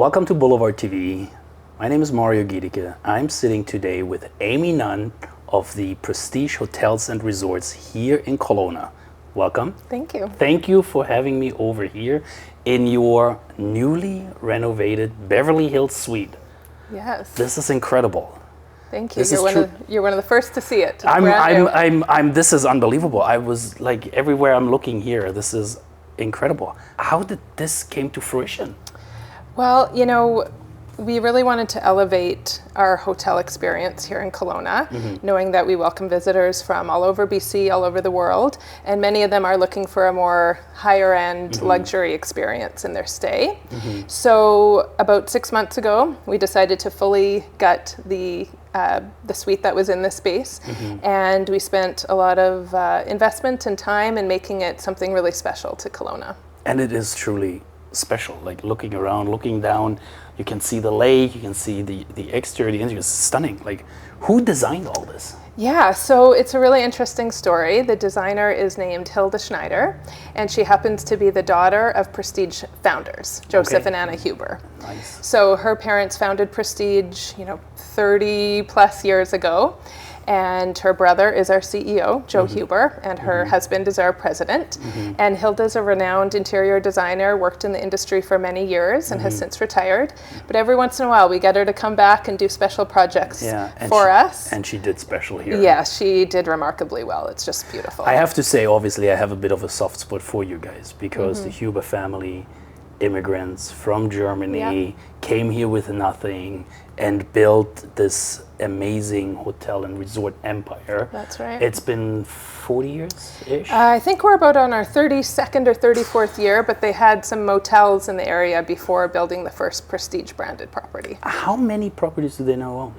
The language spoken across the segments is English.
Welcome to Boulevard TV. My name is Mario Giedicke. I'm sitting today with Amy Nunn of the Prestige Hotels and Resorts here in Kelowna. Welcome. Thank you. Thank you for having me over here in your newly renovated Beverly Hills suite. Yes. This is incredible. Thank you. You're one of the first to see it. This is unbelievable. I was like, everywhere I'm looking here, this is incredible. How did this came to fruition? Well, we really wanted to elevate our hotel experience here in Kelowna, knowing that we welcome visitors from all over BC, all over the world, and many of them are looking for a more higher end luxury experience in their stay. So about 6 months ago, we decided to fully gut the suite that was in the space, and we spent a lot of investment and time in making it something really special to Kelowna. And it is truly special, like looking around, looking down, you can see the lake, you can see the exterior, the interior is stunning. Like, who designed all this? Yeah, so it's a really interesting story. The designer is named Hilda Schneider, and she happens to be the daughter of Prestige founders, Joseph and Anna Huber. Nice. So her parents founded Prestige, 30 plus years ago. And her brother is our CEO, Joe Huber, and her husband is our president. And Hilda's a renowned interior designer, worked in the industry for many years and has since retired. But every once in a while, we get her to come back and do special projects for us. And she did special here. Yeah, she did remarkably well. It's just beautiful. I have to say, obviously, I have a bit of a soft spot for you guys because the Huber family, immigrants from Germany, came here with nothing and built this amazing hotel and resort empire. That's right. It's been 40 years-ish? I think we're about on our 32nd or 34th year, but they had some motels in the area before building the first Prestige branded property. How many properties do they now own?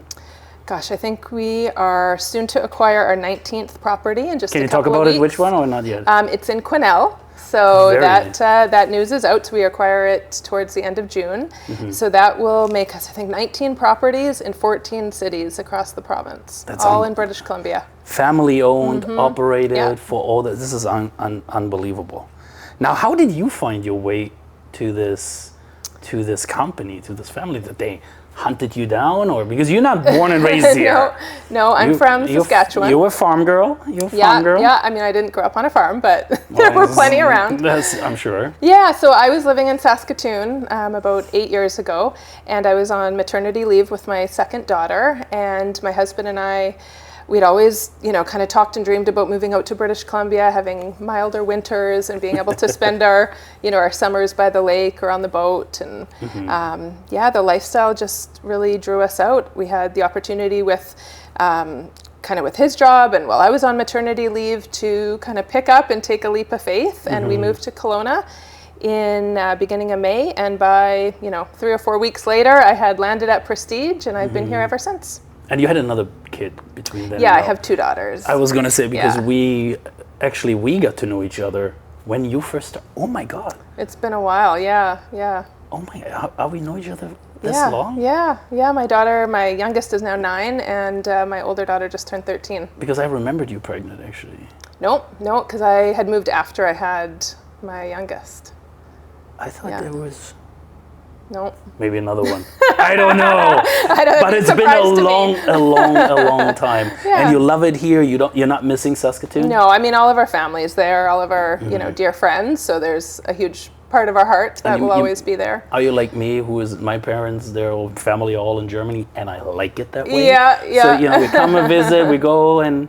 Gosh, I think we are soon to acquire our 19th property in just Can a you talk couple about of it? weeks. Which one or not yet? It's in Quesnel. So Very nice. that news is out. So we acquire it towards the end of June. So that will make us, I think, 19 properties in 14 cities across the province, That's all in British Columbia. Family owned, operated for all that. This is unbelievable. Now, how did you find your way to this company, to this family? That they hunted you down, or because you're not born and raised here? No, I'm from Saskatchewan. You're a farm girl. You're a farm girl. Yeah. I mean, I didn't grow up on a farm, but there were plenty around. I'm sure. Yeah, so I was living in Saskatoon about 8 years ago, and I was on maternity leave with my second daughter, and my husband and I, we'd always, kind of talked and dreamed about moving out to British Columbia, having milder winters and being able to spend our summers by the lake or on the boat. And the lifestyle just really drew us out. We had the opportunity with with his job and while I was on maternity leave to kind of pick up and take a leap of faith. And we moved to Kelowna in beginning of May. And by, 3 or 4 weeks later, I had landed at Prestige and I've been here ever since. And you had another kid between then. Yeah, I have 2 daughters. I was going to say, because we got to know each other when you first started. Oh my God. It's been a while, yeah. Oh my God, how we know each other this long? Yeah. My youngest is now 9 and my older daughter just turned 13. Because I remembered you pregnant, actually. No, because I had moved after I had my youngest. I thought there was... No. Maybe another one. I don't know. But it's been a long time. Yeah. And you love it here. You're not missing Saskatoon? No, I mean all of our families there, all of our dear friends. So there's a huge part of our heart that will always be there. Are you like me, who is my parents? Their old family all in Germany, and I like it that way. Yeah. So we come and visit, we go and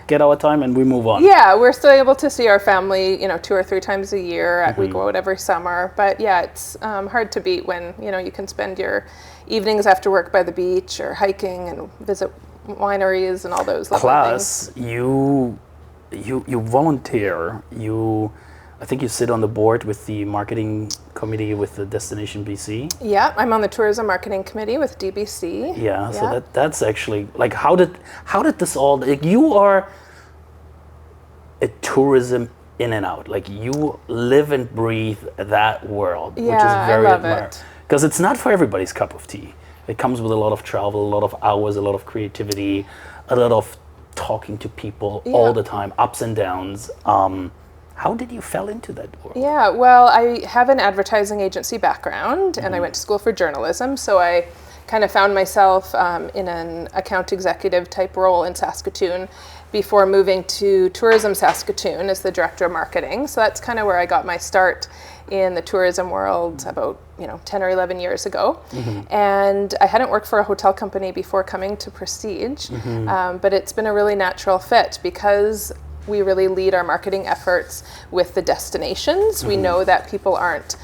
get our time, and we move on. Yeah, we're still able to see our family, 2 or 3 times a year. We go out every summer. But yeah, it's hard to beat when, you can spend your evenings after work by the beach or hiking and visit wineries and all those lovely things. Plus, you volunteer. I think you sit on the board with the marketing committee with the Destination BC. Yeah, I'm on the tourism marketing committee with DBC. Yeah, so that's actually, like, how did this all, like, you are a tourism in and out, like you live and breathe that world, which is very admirable. Because it's not for everybody's cup of tea. It comes with a lot of travel, a lot of hours, a lot of creativity, a lot of talking to people all the time, ups and downs. How did you fell into that world? Yeah, well, I have an advertising agency background, and I went to school for journalism, so I kind of found myself in an account executive type role in Saskatoon before moving to Tourism Saskatoon as the director of marketing. So that's kind of where I got my start in the tourism world about 10 or 11 years ago. And I hadn't worked for a hotel company before coming to Prestige, but it's been a really natural fit because we really lead our marketing efforts with the destinations. We know that people aren't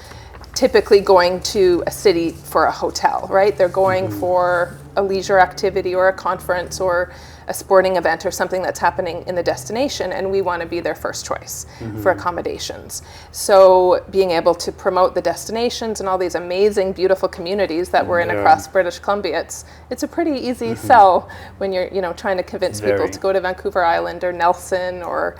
typically going to a city for a hotel, right? They're going for a leisure activity or a conference or a sporting event or something that's happening in the destination, and we want to be their first choice for accommodations. So being able to promote the destinations and all these amazing, beautiful communities that we're in across British Columbia, it's a pretty easy sell when you're trying to convince people to go to Vancouver Island or Nelson or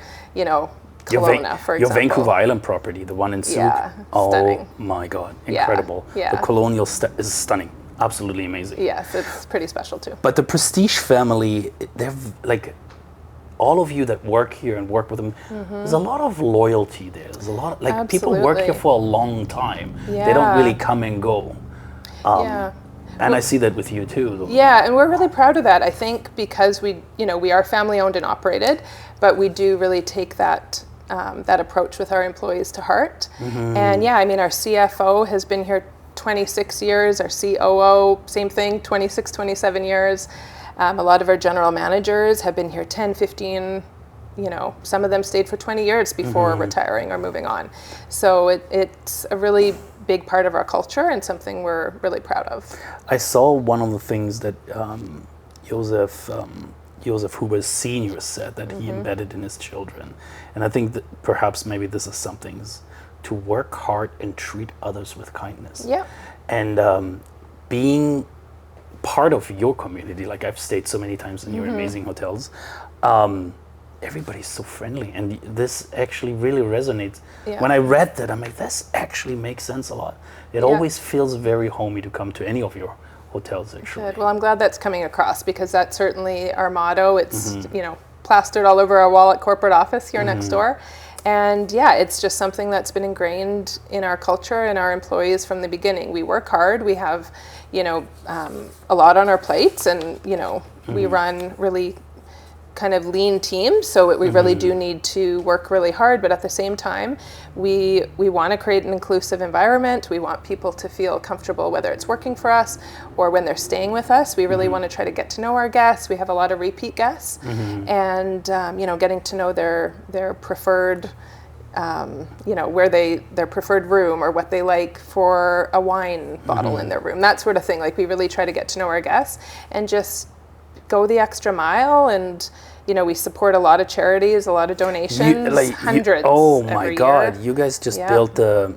Kelowna, for example. Your Vancouver Island property, the one in Souk. Yeah, stunning. Oh my God, incredible. Yeah. The colonial is stunning. Absolutely amazing. Yes, it's pretty special too. But the Prestige family, they're like, all of you that work here and work with them, there's a lot of loyalty there. There's a lot, like people work here for a long time. Yeah. They don't really come and go. And I see that with you too. Yeah, and we're really proud of that. I think because we are family owned and operated, but we do really take that that approach with our employees to heart. And yeah, I mean, our CFO has been here 26 years, our COO, same thing, 26, 27 years. A lot of our general managers have been here 10, 15, some of them stayed for 20 years before retiring or moving on. So it's a really big part of our culture and something we're really proud of. I saw one of the things that Joseph Huber Sr. said that he embedded in his children. And I think that perhaps maybe this is something, to work hard and treat others with kindness. Yeah. And being part of your community, like I've stayed so many times in your amazing hotels, everybody's so friendly, and this actually really resonates. Yeah. When I read that, I'm like, this actually makes sense a lot. It always feels very homey to come to any of your hotels, actually. Good. Well, I'm glad that's coming across because that's certainly our motto. It's plastered all over our wall at corporate office here next door. And yeah, it's just something that's been ingrained in our culture and our employees from the beginning. We work hard. We have, a lot on our plates, and we run really kind of lean teams, so we really do need to work really hard, but at the same time we want to create an inclusive environment. We want people to feel comfortable, whether it's working for us or when they're staying with us. We really want to try to get to know our guests. We have a lot of repeat guests, and getting to know their preferred their preferred room or what they like for a wine bottle in their room, that sort of thing. Like, we really try to get to know our guests and just go the extra mile. And we support a lot of charities, a lot of donations, hundreds. Oh my God! year. You guys just built the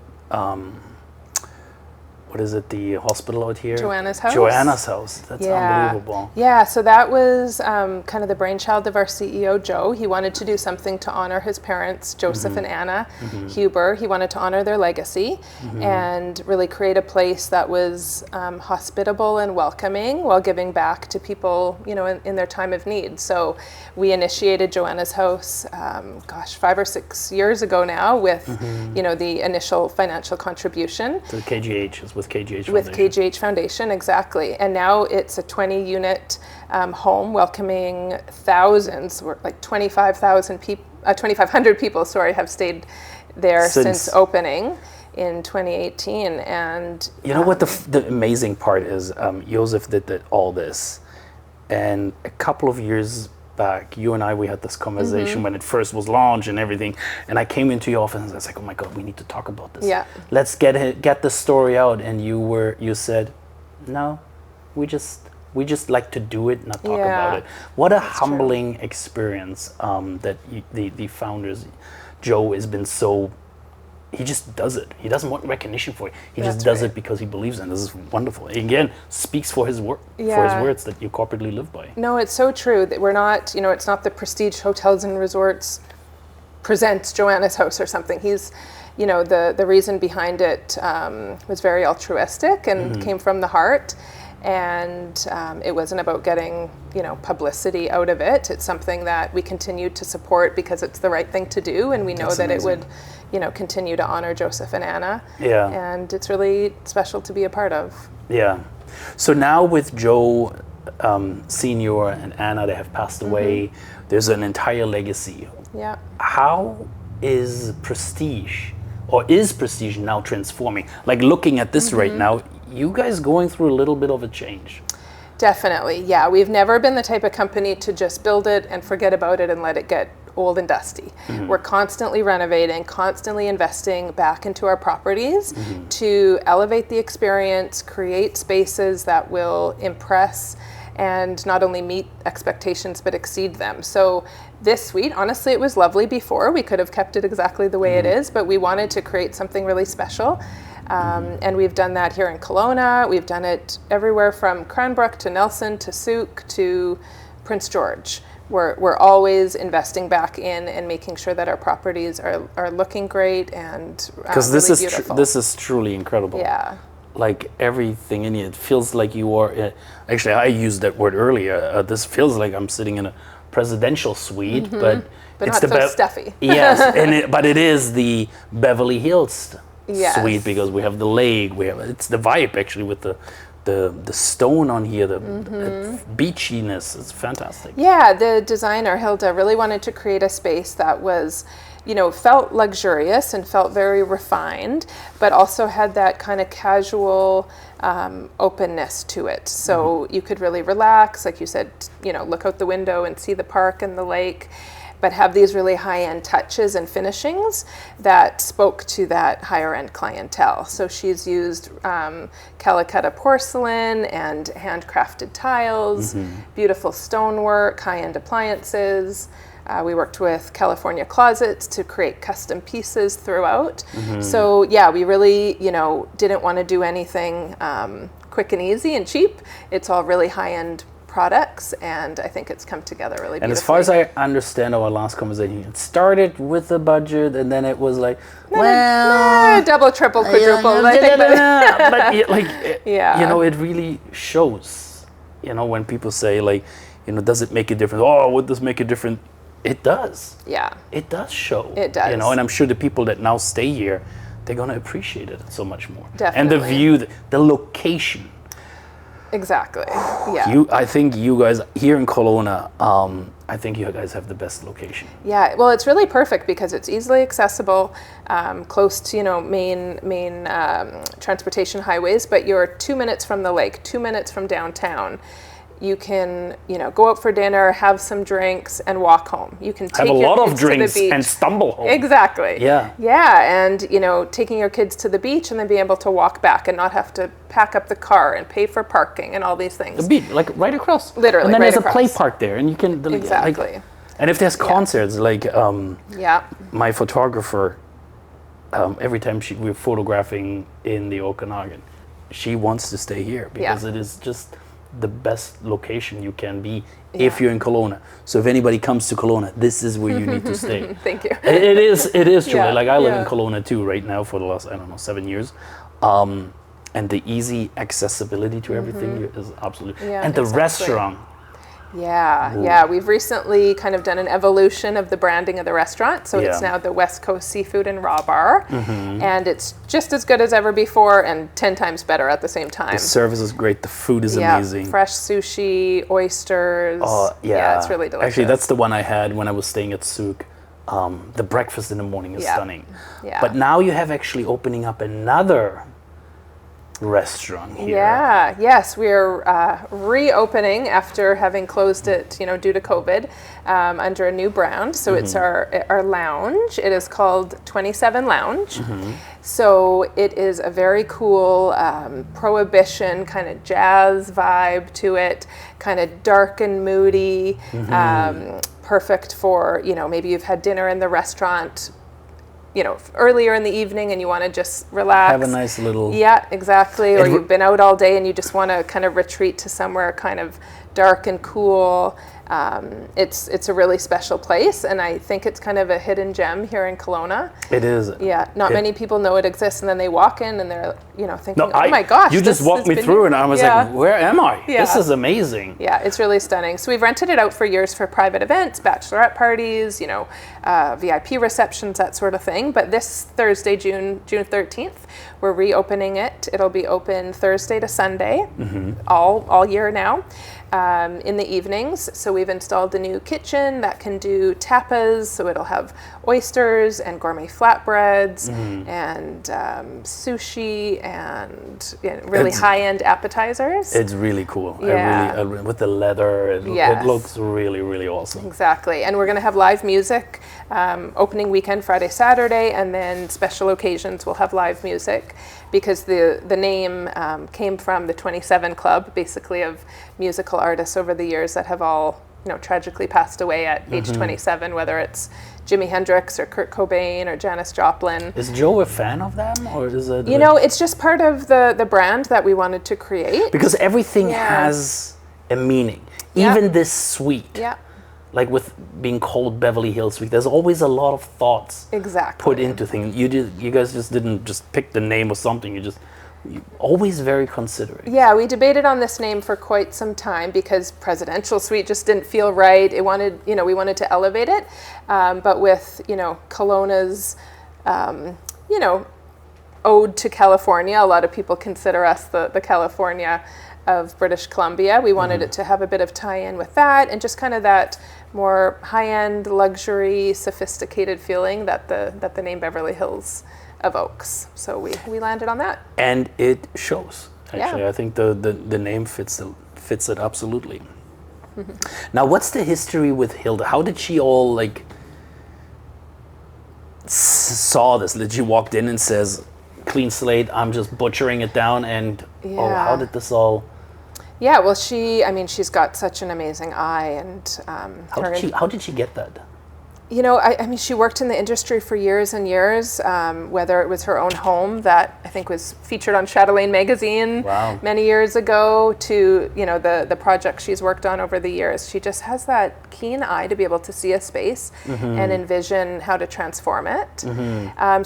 what is it? The hospital out here. Joanna's house. Joanna's house. That's unbelievable. Yeah. So that was kind of the brainchild of our CEO, Joe. He wanted to do something to honor his parents, Joseph and Anna Huber. He wanted to honor their legacy and really create a place that was hospitable and welcoming while giving back to people, in their time of need. So we initiated Joanna's house, 5 or 6 years ago now, with the initial financial contribution. So KGH is with KGH Foundation. With KGH Foundation, exactly. And now it's a 20-unit home welcoming thousands, like 2,500 people, have stayed there since opening in 2018. And you know what the amazing part is? Joseph did all this, and a couple of years back, you and we had this conversation when it first was launched and everything, and I came into your office and I was like, oh my God, we need to talk about this. Yeah. Let's get the story out. And you said, no, we just like to do it, not talk about it. What a humbling experience that the founders, Joe, has been so. He just does it. He doesn't want recognition for it. He just does it because he believes in it. This is wonderful. Again, speaks for his work, for his words that you corporately live by. No, it's so true that we're not, it's not the Prestige Hotels and Resorts presents Joanna's house or something. He's, the reason behind it was very altruistic and came from the heart. and it wasn't about getting, publicity out of it. It's something that we continued to support because it's the right thing to do, and we know That's that amazing. it would, continue to honor Joseph and Anna. Yeah. And it's really special to be a part of. Yeah. So now with Joe Senior and Anna, they have passed away. There's an entire legacy. Yeah. How is prestige now transforming? Like looking at this right now, you guys going through a little bit of a change. Definitely, yeah. We've never been the type of company to just build it and forget about it and let it get old and dusty. We're constantly renovating, constantly investing back into our properties to elevate the experience, create spaces that will impress and not only meet expectations but exceed them. So this suite, honestly, it was lovely before. We could have kept it exactly the way it is, but we wanted to create something really special. And we've done that here in Kelowna. We've done it everywhere from Cranbrook to Nelson to Souk to Prince George. We're always investing back in and making sure that our properties are looking great and because really beautiful. This is truly incredible. Yeah. Like everything in it feels like you are. Actually, I used that word earlier. This feels like I'm sitting in a presidential suite, but it's not so stuffy. Yes, but it is the Beverly Hills Yes. suite because we have the lake. It's the vibe actually with the stone on here, the beachiness. It's fantastic. Yeah, the designer Hilda really wanted to create a space that was, felt luxurious and felt very refined, but also had that kind of casual openness to it. So you could really relax, like you said, look out the window and see the park and the lake, but have these really high-end touches and finishings that spoke to that higher-end clientele. So she's used Calcutta porcelain and handcrafted tiles, beautiful stonework, high-end appliances. We worked with California Closets to create custom pieces throughout. So yeah, we really, didn't want to do anything quick and easy and cheap. It's all really high-end products, and I think it's come together really beautifully. And as far as I understand our last conversation, it started with a budget, and then it was like, double, triple, quadruple. I think, but yeah. It really shows. When people say like, does it make a difference? Oh, would this make a difference? It does. Yeah. It does show. It does. And I'm sure the people that now stay here, they're gonna appreciate it so much more. Definitely. And the view, the location. Exactly. Yeah. I think you guys here in Kelowna, I think you guys have the best location. Yeah. Well, it's really perfect because it's easily accessible, close to main transportation highways. But you're 2 minutes from the lake, 2 minutes from downtown. You can, go out for dinner, have some drinks, and walk home. You can take have a your lot kids of drinks to the beach. and stumble home. Exactly. Yeah. Yeah, and taking your kids to the beach and then being able to walk back and not have to pack up the car and pay for parking and all these things. The beach, like right across. Literally, and then right there's across. a play park there, and you can Exactly. and if there's concerts, Yeah. my photographer, every time we're photographing in the Okanagan, she wants to stay here because it is just the best location you can be if you're in Kelowna. So if anybody comes to Kelowna, this is where you need to stay. Thank you. It is truly. Yeah, Like I live yeah. in Kelowna too right now for the last, 7 years. And the easy accessibility to everything is absolutely. Yeah, and the exactly. restaurant. Yeah. We've recently kind of done an evolution of the branding of the restaurant. So it's now the West Coast Seafood and Raw Bar. And it's just as good as ever before and 10 times better at the same time. The service is great. The food is amazing. Fresh sushi, oysters. Yeah, it's really delicious. Actually, that's the one I had when I was staying at Souk. The breakfast in the morning is stunning. Yeah. But now you have actually opening up another restaurant here. Yeah, yes, we're reopening after having closed it, due to COVID, under a new brand. So it's our lounge. It is called 27 Lounge. So it is a very cool prohibition kind of jazz vibe to it, kind of dark and moody, perfect for, maybe you've had dinner in the restaurant, earlier in the evening and you want to just relax. Have a nice little... Yeah, exactly. Or you've been out all day and you just want to kind of retreat to somewhere kind of dark and cool. It's a really special place, and I think it's kind of a hidden gem here in Kelowna. It is. Yeah, not many people know it exists, and then they walk in and they're, you know, thinking, No, oh my gosh. You just walked me through and I was like, where am I? Yeah. This is amazing. Yeah, it's really stunning. So we've rented it out for years for private events, bachelorette parties, you know, VIP receptions, that sort of thing. But this Thursday, June 13th, we're reopening it. It'll be open Thursday to Sunday, all year now. In the evenings. So we've installed a new kitchen that can do tapas, so it'll have oysters and gourmet flatbreads and sushi and really high-end appetizers. It's really cool. Yeah. I really, with the leather, it looks really, really awesome. Exactly. And we're going to have live music opening weekend, Friday, Saturday, and then special occasions we'll have live music, because the name came from the 27 Club, basically, of musical artists over the years that have all, you know, tragically passed away at age 27, whether it's Jimi Hendrix or Kurt Cobain or Janis Joplin. Is Joe a fan of them, or is it? You know, it's just part of the brand that we wanted to create. Because everything has a meaning. Even this suite. Yeah. Like with being called Beverly Hills Suite, there's always a lot of thoughts put into things. You guys just didn't just pick the name or something. You're always very considerate. Yeah, we debated on this name for quite some time because Presidential Suite just didn't feel right. We wanted to elevate it, but with, you know, Kelowna's, you know, ode to California. A lot of people consider us the California of British Columbia. We wanted it to have a bit of tie-in with that, and just kind of that more high-end, luxury, sophisticated feeling that the name Beverly Hills evokes. So we landed on that. And it shows. Actually, Yeah. I think the name fits it absolutely. Now, what's the history with Hilda? How did she all like saw this? Did she walked in and says, "Clean slate, I'm just butchering it down," and how did this all? Yeah, well, she's got such an amazing eye, and How did she get that? You know, I mean, she worked in the industry for years and years, whether it was her own home that I think was featured on Chatelaine Magazine many years ago, to, you know, the projects she's worked on over the years. She just has that keen eye to be able to see a space and envision how to transform it.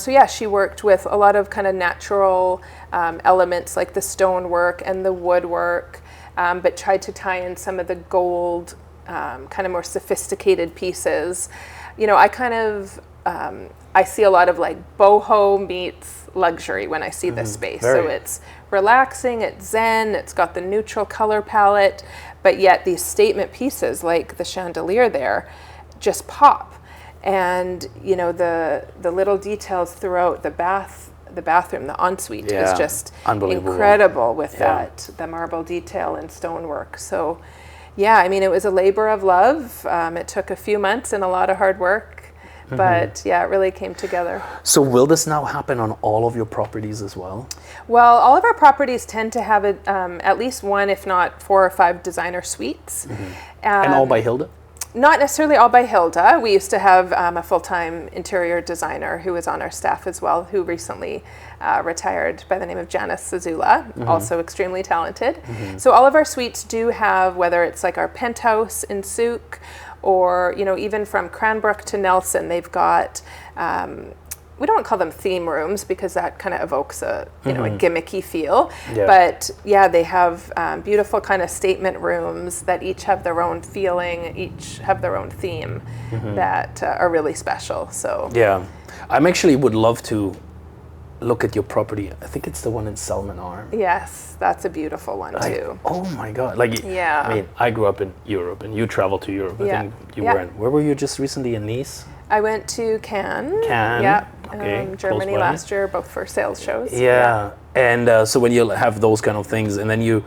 So yeah, she worked with a lot of kind of natural elements like the stonework and the woodwork, but tried to tie in some of the gold, kind of more sophisticated pieces. You know, I kind of, I see a lot of like boho meets luxury when I see this space. So it's relaxing, it's zen, it's got the neutral color palette, but yet these statement pieces like the chandelier there just pop. And, you know, the little details throughout the bathroom, the ensuite is just incredible with the marble detail and stonework. So yeah, I mean, it was a labor of love. It took a few months and a lot of hard work, but yeah, it really came together. So will this now happen on all of your properties as well? Well, all of our properties tend to have at least one, if not 4 or 5 designer suites. And all by Hilda? Not necessarily all by Hilda. We used to have a full-time interior designer who was on our staff as well, who recently retired, by the name of Janice Zazula, also extremely talented. So all of our suites do have, whether it's like our penthouse in Souk, or, you know, even from Cranbrook to Nelson, they've got, we don't call them theme rooms because that kind of evokes a, you know, a gimmicky feel. But yeah, they have beautiful kind of statement rooms that each have their own feeling, each have their own theme that are really special. So yeah, I'm actually would love to look at your property. I think it's the one in Salmon Arm. Yes, that's a beautiful one too. Oh my God! Like, yeah. I mean, I grew up in Europe, and you traveled to Europe. I think you were in. Where were you just recently? In Nice. I went to Cannes. Cannes. Yeah. Germany last year, both for sales shows. Yeah. And so when you have those kind of things, and then you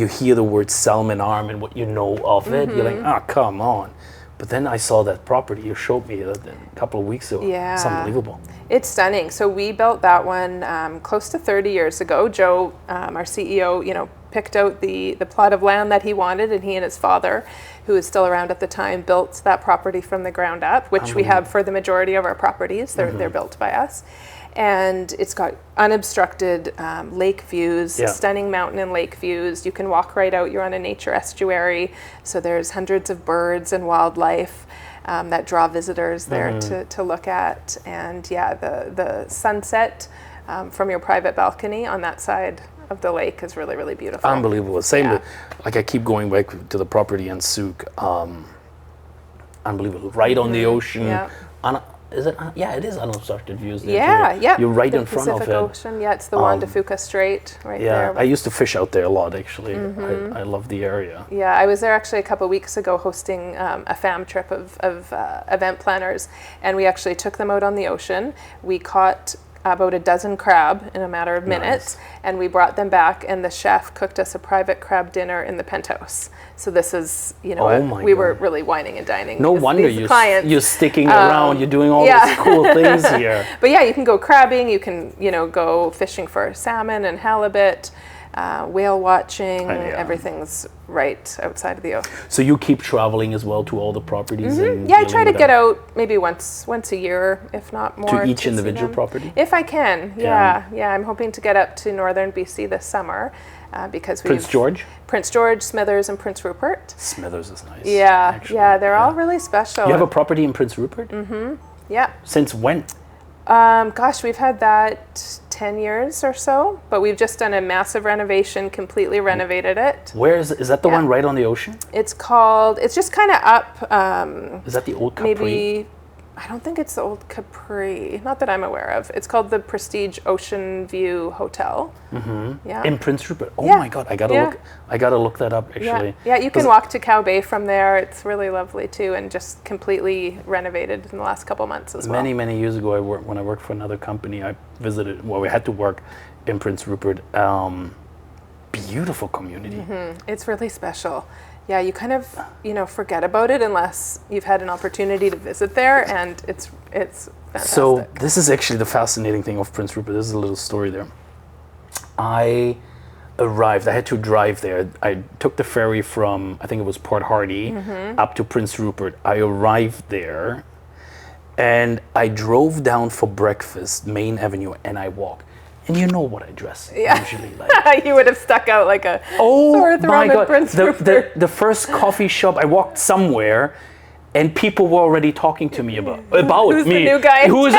hear the word Salmon Arm and what you know of it, you're like, oh, come on. But then I saw that property you showed me a couple of weeks ago. Yeah. It's unbelievable. It's stunning. So we built that one close to 30 years ago. Joe, our CEO, you know, picked out the plot of land that he wanted, and he and his father, who was still around at the time, built that property from the ground up, which we have for the majority of our properties. They're built by us. and it's got unobstructed lake views, stunning mountain and lake views. You can walk right out. You're on a nature estuary, so there's hundreds of birds and wildlife that draw visitors there to look at. And the sunset from your private balcony on that side of the lake is really, really beautiful. Unbelievable. Same with, like, I keep going back to the property in Souk. Unbelievable. Right on the ocean. Is it? Yeah, it is unobstructed views there too. You're right in front Pacific of it. Ocean. Yeah, it's the Juan de Fuca Strait right there. I used to fish out there a lot, actually. I love the area. Yeah, I was there actually a couple of weeks ago hosting a fam trip of event planners, and we actually took them out on the ocean. We caught about a dozen crab in a matter of minutes, and we brought them back, and the chef cooked us a private crab dinner in the penthouse. So this is, we were really wining and dining. No wonder you're sticking around, you're doing all these cool things here. But yeah, you can go crabbing, you can, go fishing for salmon and halibut, whale watching, everything's right outside of the ocean. So you keep traveling as well to all the properties? And I try to get out maybe once a year, if not more. To each individual property? If I can, yeah. I'm hoping to get up to northern BC this summer because we Prince George, Smithers, and Prince Rupert. Smithers is nice. They're all really special. You have a property in Prince Rupert? Yeah. Since when? We've had that 10 years or so, but we've just done a massive renovation, completely renovated it. Where is that the one right on the ocean? It's just kind of up. Is that the old Capri? Maybe, I don't think it's the old Capri, not that I'm aware of. It's called the Prestige Ocean View Hotel. Yeah. In Prince Rupert. Oh my God, I gotta look that up actually. Yeah, you can walk to Cow Bay from there. It's really lovely too, and just completely renovated in the last couple months as well. Many years ago, when I worked for another company, I visited. Well, we had to work in Prince Rupert. Beautiful community. It's really special. Yeah, you kind of forget about it unless you've had an opportunity to visit there, and it's fantastic. So this is actually the fascinating thing of Prince Rupert. This is a little story there. I had to drive there. I took the ferry from, I think it was Port Hardy, up to Prince Rupert. I arrived there, and I drove down for breakfast, Main Avenue, and I walked. And you know what I dress usually like. You would have stuck out like a sore thumb in Prince Rupert. The first coffee shop, I walked somewhere, and people were already talking to me about who's me. The new guy who is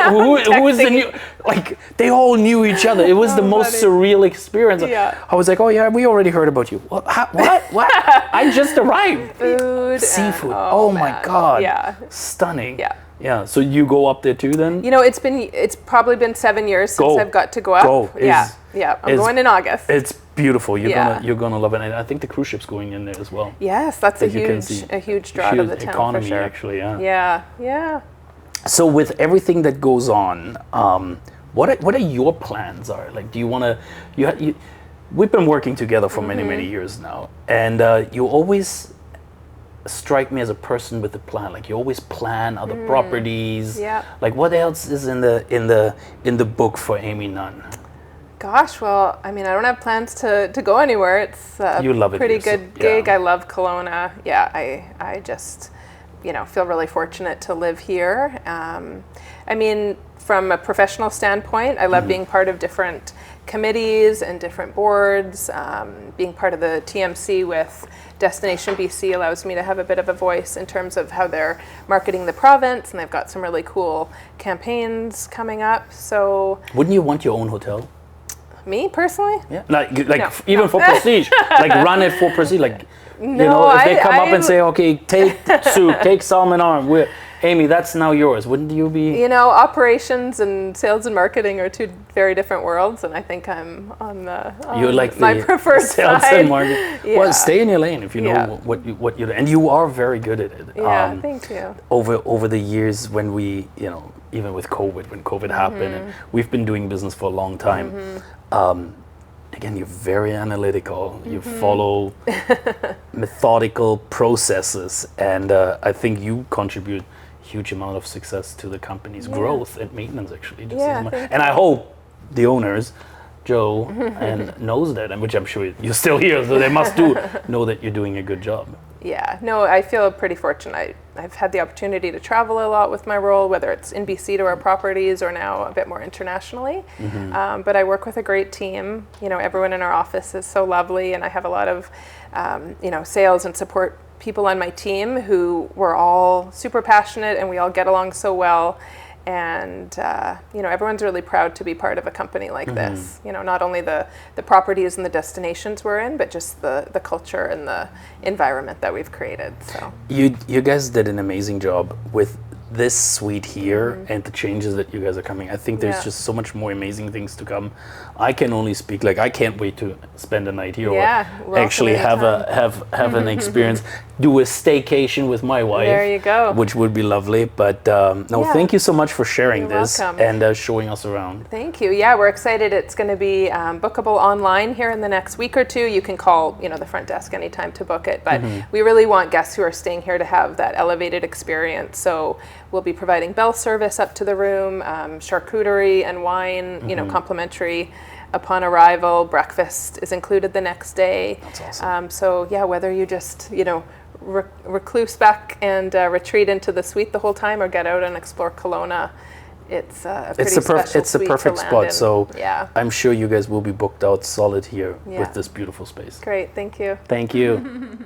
the new? Like, they all knew each other. It was the most surreal experience. I was like, oh yeah, we already heard about you. What? What? I just arrived. Food, seafood. Oh my God. Yeah. Stunning. Yeah, so you go up there too then? It's probably been 7 years since I've got to go up. I'm going in August. It's beautiful. You're gonna love it. And I think the cruise ship's going in there as well. Yes, that's a huge draw to the town economy, for sure. Actually, Yeah. So with everything that goes on, what are your plans? Like, do you want to? We've been working together for many years now, and you always strike me as a person with a plan. Like, you always plan other properties. Like, what else is in the book for Amy Nunn? Gosh, well, I mean, I don't have plans to go anywhere. It's a pretty good gig. I love Kelowna. Yeah, I just feel really fortunate to live here. I mean, from a professional standpoint, I love being part of different committees and different boards. Being part of the TMC with Destination BC allows me to have a bit of a voice in terms of how they're marketing the province, and they've got some really cool campaigns coming up. So, wouldn't you want your own hotel? Me personally? Yeah, even for prestige, like run it for prestige. Like, if they come up and say, okay, take soup, take salmon arm, Amy, that's now yours. Wouldn't you be? Operations and sales and marketing are two very different worlds, and I think I'm on my preferred sales side. And marketing. Well, stay in your lane if you know what you do, and you are very good at it. Yeah, thank you. Over the years, when we, even with COVID, when COVID happened, and we've been doing business for a long time. Again, you're very analytical. You follow methodical processes, and I think you contribute huge amount of success to the company's growth and maintenance, actually. And I hope the owners, Joe, and knows that, and which I'm sure you're still here, so they must know that you're doing a good job. Yeah, no, I feel pretty fortunate. I've had the opportunity to travel a lot with my role, whether it's in BC to our properties or now a bit more internationally. But I work with a great team. You know, everyone in our office is so lovely, and I have a lot of, you know, sales and support people on my team who were all super passionate, and we all get along so well. And you know, everyone's really proud to be part of a company like this. You know, not only the properties and the destinations we're in, but just the culture and the environment that we've created. So you guys did an amazing job with this suite here and the changes that you guys are coming. I think there's just so much more amazing things to come. I can only speak, like, I can't wait to spend a night here, or actually have an experience, do a staycation with my wife. There you go. Which would be lovely. But thank you so much for sharing this and showing us around. Thank you. Yeah, we're excited. It's going to be bookable online here in the next week or two. You can call, you know, the front desk anytime to book it. But we really want guests who are staying here to have that elevated experience. So we'll be providing bell service up to the room, charcuterie and wine, you know, complimentary upon arrival. Breakfast is included the next day. That's awesome. So yeah, whether you just, you know, recluse back and retreat into the suite the whole time, or get out and explore Kelowna, it's a pretty special it's a suite perfect to land spot. in. So yeah, I'm sure you guys will be booked out solid here with this beautiful space. Great, thank you. Thank you.